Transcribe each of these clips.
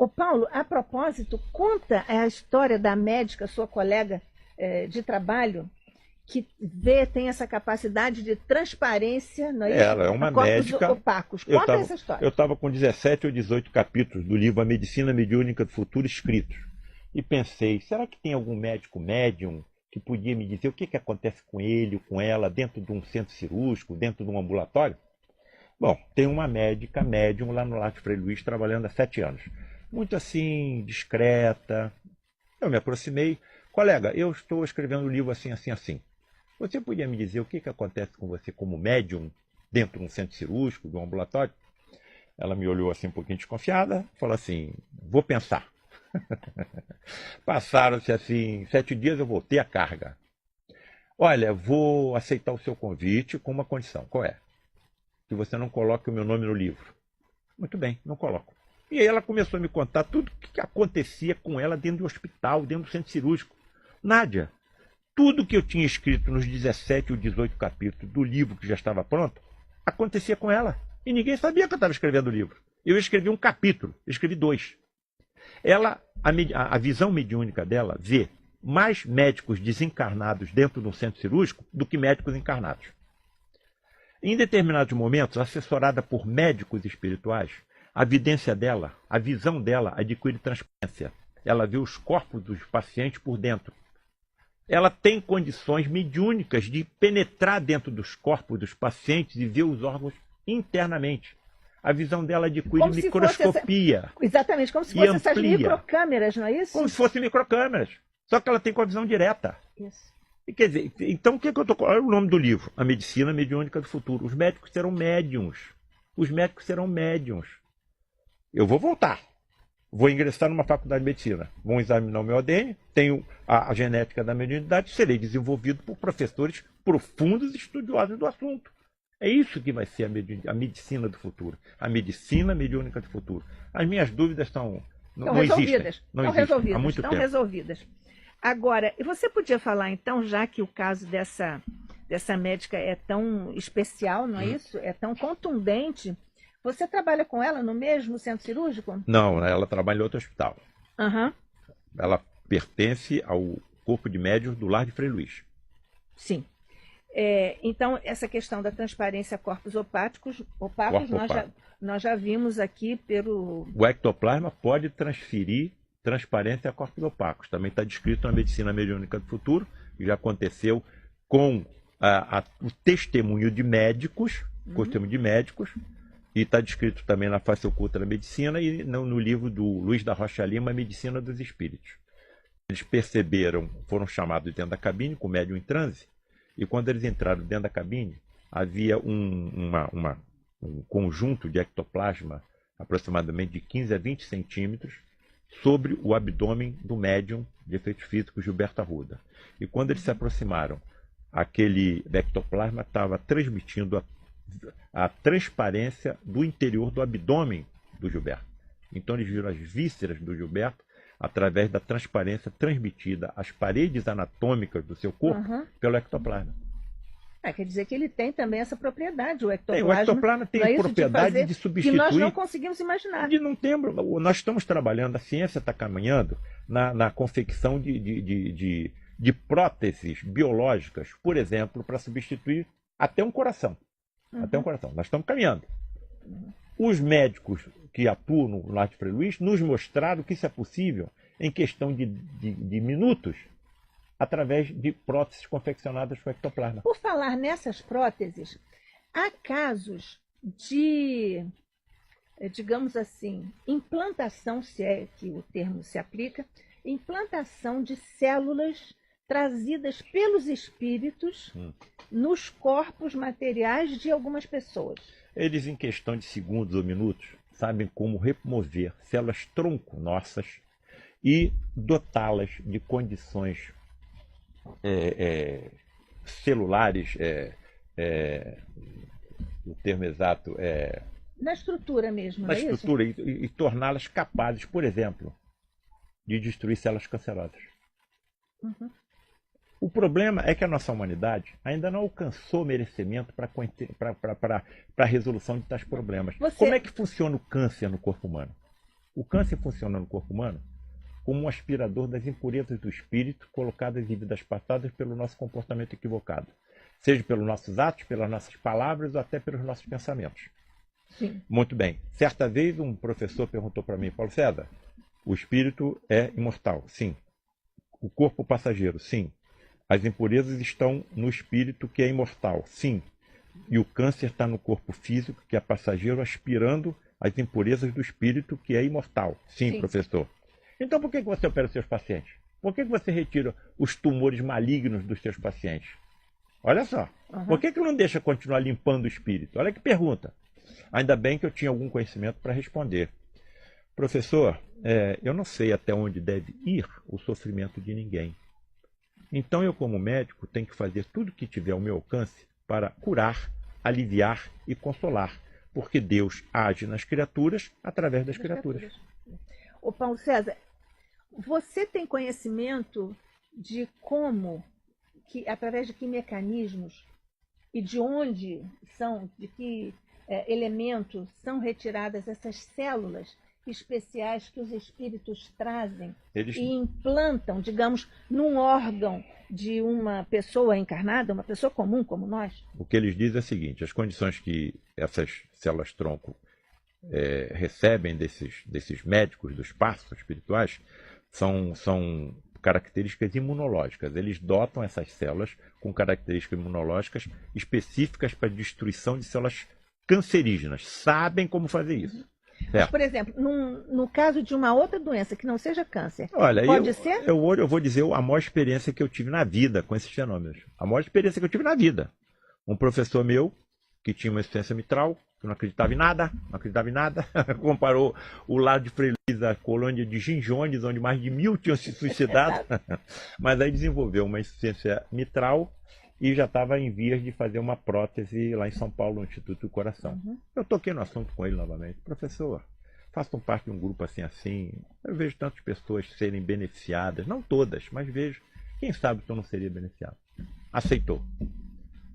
Ô Paulo, a propósito, conta a história da médica, sua colega de trabalho, que tem essa capacidade de transparência, não é isso? Ela é uma A corpos médica. opacos. Conta essa história. Eu estava com 17 ou 18 capítulos do livro A Medicina Mediúnica do Futuro escritos. E pensei, será que tem algum médico médium que podia me dizer o que acontece com ele, com ela, dentro de um centro cirúrgico, dentro de um ambulatório? Bom, tem uma médica médium lá no Largo Frei Luiz trabalhando há 7 anos. Muito assim, discreta. Eu me aproximei. Colega, eu estou escrevendo um livro assim, assim, assim. Você podia me dizer o que acontece com você como médium dentro de um centro cirúrgico, de um ambulatório? Ela me olhou assim um pouquinho desconfiada, falou assim, vou pensar. Passaram-se assim 7 dias, eu voltei à carga. Olha, vou aceitar o seu convite com uma condição. Qual é? Que você não coloque o meu nome no livro. Muito bem, não coloco. E aí ela começou a me contar tudo o que acontecia com ela dentro do hospital, dentro do centro cirúrgico. Nádia, tudo que eu tinha escrito nos 17 ou 18 capítulos do livro que já estava pronto, acontecia com ela. E ninguém sabia que eu estava escrevendo o livro. Eu escrevi um capítulo, eu escrevi 2. Ela, a visão mediúnica dela vê mais médicos desencarnados dentro de um centro cirúrgico do que médicos encarnados. Em determinados momentos, assessorada por médicos espirituais, a vidência dela, a visão dela adquire transparência. Ela vê os corpos dos pacientes por dentro. Ela tem condições mediúnicas de penetrar dentro dos corpos dos pacientes e ver os órgãos internamente. A visão dela adquire microscopia. Exatamente, como se fossem essas microcâmeras, não é isso? Como se fossem microcâmeras. Só que ela tem com a visão direta. Isso. E, quer dizer, então o que eu estou... Olha o nome do livro, A Medicina Mediúnica do Futuro. Os médicos serão médiums. Os médicos serão médiums. Eu vou voltar. Vou ingressar numa faculdade de medicina. Vão examinar o meu ADN, tenho a genética da mediunidade, serei desenvolvido por professores profundos e estudiosos do assunto. É isso que vai ser a medicina do futuro. A medicina mediúnica do futuro. As minhas dúvidas não existem. Não existem. Há muito tempo. Estão resolvidas. Agora, você podia falar então, já que o caso dessa médica é tão especial, não é isso? É tão contundente. Você trabalha com ela no mesmo centro cirúrgico? Não, ela trabalha em outro hospital. Uhum. Ela pertence ao corpo de médiuns do Lar de Frei Luiz. Sim. Então, essa questão da transparência a corpos opacos, nós já vimos aqui pelo... O ectoplasma pode transferir transparência a corpos opacos. Também está descrito na Medicina Mediúnica do Futuro, que já aconteceu com o testemunho de médicos, e está descrito também na Face Oculta da Medicina e no livro do Luiz da Rocha Lima, Medicina dos Espíritos. Eles perceberam, foram chamados dentro da cabine, com o médium em transe, e quando eles entraram dentro da cabine, havia um conjunto de ectoplasma, aproximadamente de 15 a 20 centímetros, sobre o abdômen do médium de efeitos físicos Gilberto Arruda. E quando eles se aproximaram, aquele ectoplasma estava transmitindo a transparência do interior do abdômen do Gilberto. Então eles viram as vísceras do Gilberto através da transparência transmitida às paredes anatômicas do seu corpo pelo ectoplasma. Quer dizer que ele tem também essa propriedade, o ectoplasma. O ectoplasma tem a propriedade de substituir... Que nós não conseguimos imaginar. Nós estamos trabalhando, a ciência está caminhando na confecção de próteses biológicas, por exemplo, para substituir até um coração. Até um coração. Nós estamos caminhando. Os médicos que atuam no Lar de Frei Luiz nos mostraram que isso é possível em questão de minutos, através de próteses confeccionadas com ectoplasma. Por falar nessas próteses, há casos de, digamos assim, implantação, se é que o termo se aplica, implantação de células trazidas pelos espíritos nos corpos materiais de algumas pessoas. Eles, em questão de segundos ou minutos, sabem como remover células tronco nossas e dotá-las de condições celulares, o termo exato é... Na estrutura mesmo, na estrutura, e torná-las capazes, por exemplo, de destruir células cancerosas. O problema é que a nossa humanidade ainda não alcançou merecimento para a resolução de tais problemas. Como é que funciona o câncer no corpo humano? O câncer funciona no corpo humano como um aspirador das impurezas do espírito colocadas em vidas passadas pelo nosso comportamento equivocado, seja pelos nossos atos, pelas nossas palavras ou até pelos nossos pensamentos. Sim. Muito bem. Certa vez um professor perguntou para mim, Paulo César, o espírito é imortal? Sim. O corpo passageiro? Sim. As impurezas estão no espírito que é imortal? Sim. E o câncer está no corpo físico que é passageiro, aspirando as impurezas do espírito que é imortal? Sim, Sim. Professor. Então por que você opera os seus pacientes? Por que você retira os tumores malignos dos seus pacientes? Olha só. Por que não deixa continuar limpando o espírito? Olha que pergunta. Ainda bem que eu tinha algum conhecimento para responder. Professor, eu não sei até onde deve ir o sofrimento de ninguém. Então eu, como médico, tenho que fazer tudo o que tiver ao meu alcance para curar, aliviar e consolar. Porque Deus age nas criaturas através das criaturas. Ô Paulo César, você tem conhecimento de como, através de que mecanismos e de onde são, de que elementos são retiradas essas células especiais que os espíritos trazem e implantam, digamos, num órgão de uma pessoa encarnada, uma pessoa comum como nós? O que eles dizem é o seguinte, as condições que essas células-tronco recebem desses médicos dos passos espirituais são características imunológicas. Eles dotam essas células com características imunológicas específicas para a destruição de células cancerígenas. Sabem como fazer isso. Mas, por exemplo, no caso de uma outra doença que não seja câncer, olha, pode ser? Eu vou dizer a maior experiência que eu tive na vida com esses fenômenos. A maior experiência que eu tive na vida. Um professor meu, que tinha uma insuficiência mitral, que não acreditava em nada, comparou o lado de Frei Luís à colônia de Ginjones, onde mais de 1000 tinham se suicidado, mas aí desenvolveu uma insuficiência mitral e já estava em vias de fazer uma prótese lá em São Paulo, no Instituto do Coração. Eu toquei no assunto com ele novamente. Professor, façam parte de um grupo assim. Eu vejo tantas pessoas serem beneficiadas, não todas, mas vejo. Quem sabe que eu não seria beneficiado? Aceitou.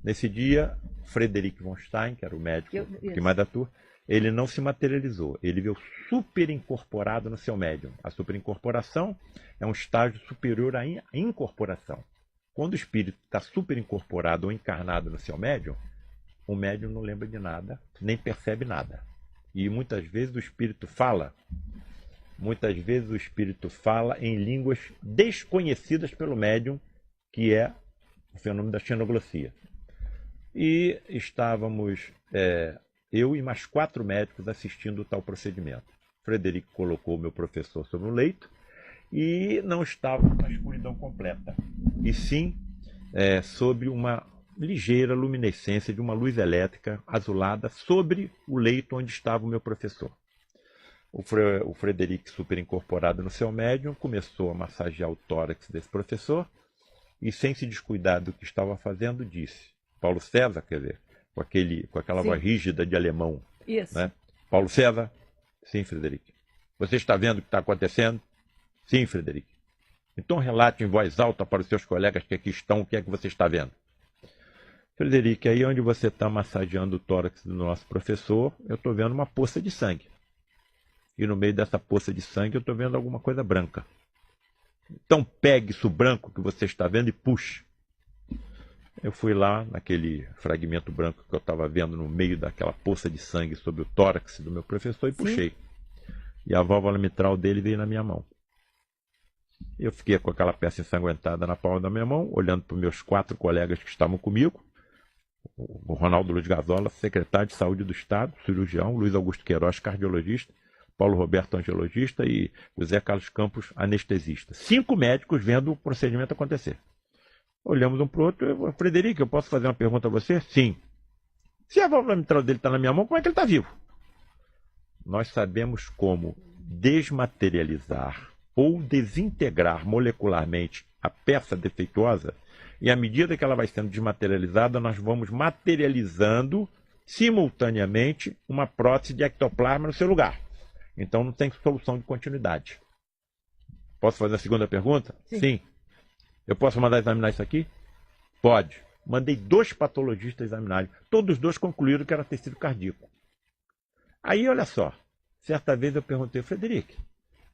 Nesse dia, Frederic von Stein, que era o médico que mais atua, ele não se materializou. Ele veio super incorporado no seu médium. A superincorporação é um estágio superior à incorporação. Quando o espírito está super incorporado ou encarnado no seu médium, o médium não lembra de nada, nem percebe nada. E muitas vezes o espírito fala em línguas desconhecidas pelo médium, que é o fenômeno da xenoglossia. E estávamos, eu e mais 4 médicos assistindo o tal procedimento. Frederico colocou o meu professor sobre um leito e não estava na escuridão completa, e sim sobre uma ligeira luminescência de uma luz elétrica azulada sobre o leito onde estava o meu professor. O Frederico, super incorporado no seu médium, começou a massagear o tórax desse professor e, sem se descuidar do que estava fazendo, disse: Paulo César, quer dizer, com aquela voz rígida de alemão. Isso. Né? Paulo César? Sim, Frederico. Você está vendo o que está acontecendo? Sim, Frederico. Então relate em voz alta para os seus colegas que aqui estão o que é que você está vendo. Frederico, aí onde você está massageando o tórax do nosso professor, eu estou vendo uma poça de sangue. E no meio dessa poça de sangue eu estou vendo alguma coisa branca. Então pegue isso branco que você está vendo e puxe. Eu fui lá naquele fragmento branco que eu estava vendo no meio daquela poça de sangue sobre o tórax do meu professor e puxei. E a válvula mitral dele veio na minha mão. Eu fiquei com aquela peça ensanguentada na palma da minha mão, olhando para os meus 4 colegas que estavam comigo. O Ronaldo Luiz Gazola, secretário de Saúde do Estado, cirurgião, Luiz Augusto Queiroz, cardiologista, Paulo Roberto, angiologista, e José Carlos Campos, anestesista. 5 médicos vendo o procedimento acontecer. Olhamos um para o outro. Frederico, eu posso fazer uma pergunta a você? Sim. Se a válvula mitral dele está na minha mão, como é que ele está vivo? Nós sabemos como desmaterializar ou desintegrar molecularmente a peça defeituosa, e à medida que ela vai sendo desmaterializada, nós vamos materializando simultaneamente uma prótese de ectoplasma no seu lugar. Então não tem solução de continuidade. Posso fazer a segunda pergunta? Sim. Eu posso mandar examinar isso aqui? Pode. Mandei 2 patologistas examinarem. Todos 2 concluíram que era tecido cardíaco. Aí, olha só. Certa vez eu perguntei, Frederico,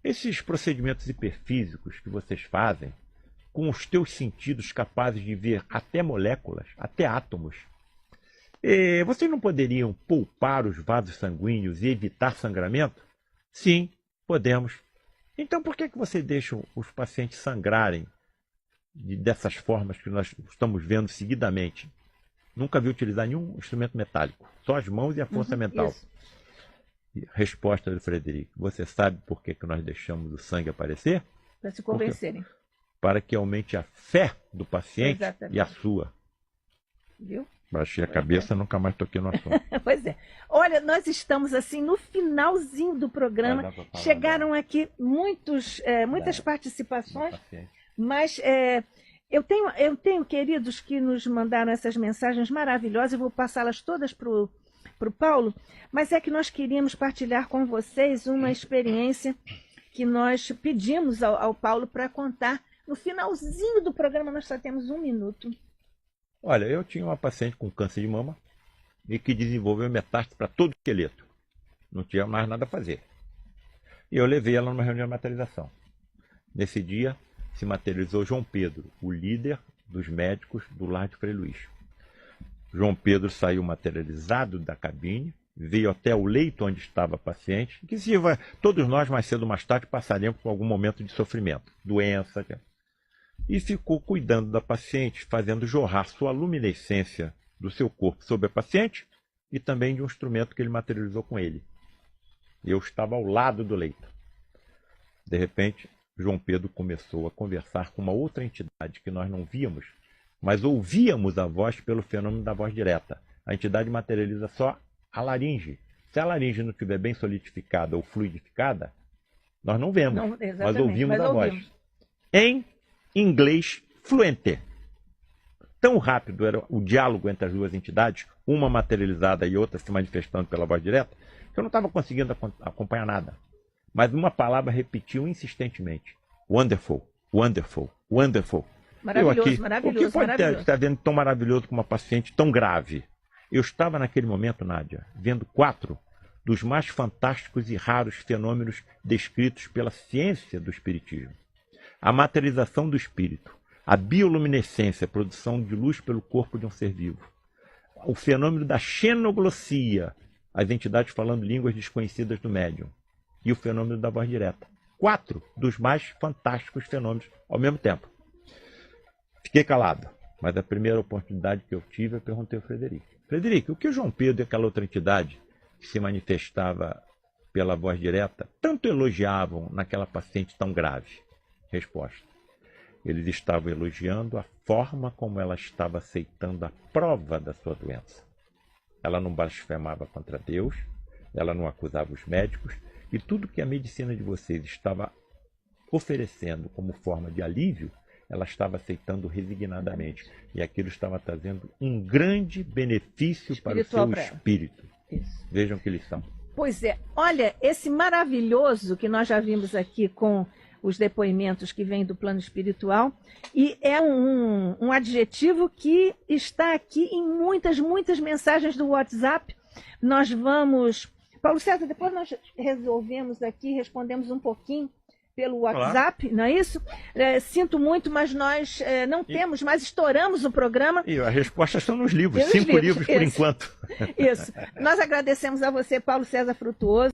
esses procedimentos hiperfísicos que vocês fazem, com os teus sentidos capazes de ver até moléculas, até átomos, vocês não poderiam poupar os vasos sanguíneos e evitar sangramento? Sim, podemos. Então por que vocês deixam os pacientes sangrarem dessas formas que nós estamos vendo seguidamente? Nunca vi utilizar nenhum instrumento metálico, só as mãos e a força mental. Isso. Resposta do Frederico, você sabe por que nós deixamos o sangue aparecer? Para se convencerem. Para que aumente a fé do paciente. Exatamente. E a sua. Viu? Baixei a cabeça, nunca mais toquei no assunto. Pois é. Olha, nós estamos assim no finalzinho do programa. Chegaram aqui muitas participações, mas eu tenho queridos que nos mandaram essas mensagens maravilhosas, eu vou passá-las todas para o Paulo, mas é que nós queríamos partilhar com vocês uma experiência que nós pedimos ao Paulo para contar. No finalzinho do programa, nós só temos 1 minuto. Olha, eu tinha uma paciente com câncer de mama e que desenvolveu metástase para todo o esqueleto. Não tinha mais nada a fazer. E eu levei ela numa reunião de materialização. Nesse dia, se materializou João Pedro, o líder dos médicos do lar de Frei Luís. João Pedro saiu materializado da cabine, veio até o leito onde estava a paciente, que todos nós, mais cedo ou mais tarde, passaremos por algum momento de sofrimento, doença, e ficou cuidando da paciente, fazendo jorrar sua luminescência do seu corpo sobre a paciente e também de um instrumento que ele materializou com ele. Eu estava ao lado do leito. De repente, João Pedro começou a conversar com uma outra entidade que nós não víamos, mas ouvíamos a voz pelo fenômeno da voz direta. A entidade materializa só a laringe. Se a laringe não estiver bem solidificada ou fluidificada, nós não vemos, mas ouvimos a voz. Em inglês fluente. Tão rápido era o diálogo entre as duas entidades, uma materializada e outra se manifestando pela voz direta, que eu não estava conseguindo acompanhar nada. Mas uma palavra repetiu insistentemente. Wonderful, wonderful, wonderful. Maravilhoso, maravilhoso. O que pode estar vendo tão maravilhoso com uma paciente tão grave? Eu estava naquele momento, Nádia, vendo 4 dos mais fantásticos e raros fenômenos descritos pela ciência do espiritismo. A materialização do espírito, a bioluminescência, a produção de luz pelo corpo de um ser vivo, o fenômeno da xenoglossia, as entidades falando línguas desconhecidas do médium, e o fenômeno da voz direta. 4 dos mais fantásticos fenômenos ao mesmo tempo. Fiquei calado, mas a primeira oportunidade que eu tive, eu perguntei ao Frederico. Frederico, o que o João Pedro e aquela outra entidade que se manifestava pela voz direta tanto elogiavam naquela paciente tão grave? Resposta. Eles estavam elogiando a forma como ela estava aceitando a prova da sua doença. Ela não blasfemava contra Deus, ela não acusava os médicos, e tudo que a medicina de vocês estava oferecendo como forma de alívio, ela estava aceitando resignadamente. E aquilo estava trazendo um grande benefício espiritual para o seu espírito. Isso. Vejam que lição. Pois é. Olha, esse maravilhoso que nós já vimos aqui com os depoimentos que vêm do plano espiritual, e é um adjetivo que está aqui em muitas mensagens do WhatsApp. Nós vamos... Paulo César, depois nós resolvemos aqui, respondemos um pouquinho pelo WhatsApp, claro. Não é isso? Sinto muito, mas nós não temos, mas estouramos o programa. E as respostas estão nos livros, 5 livros por enquanto. Isso. Nós agradecemos a você, Paulo César Frutuoso.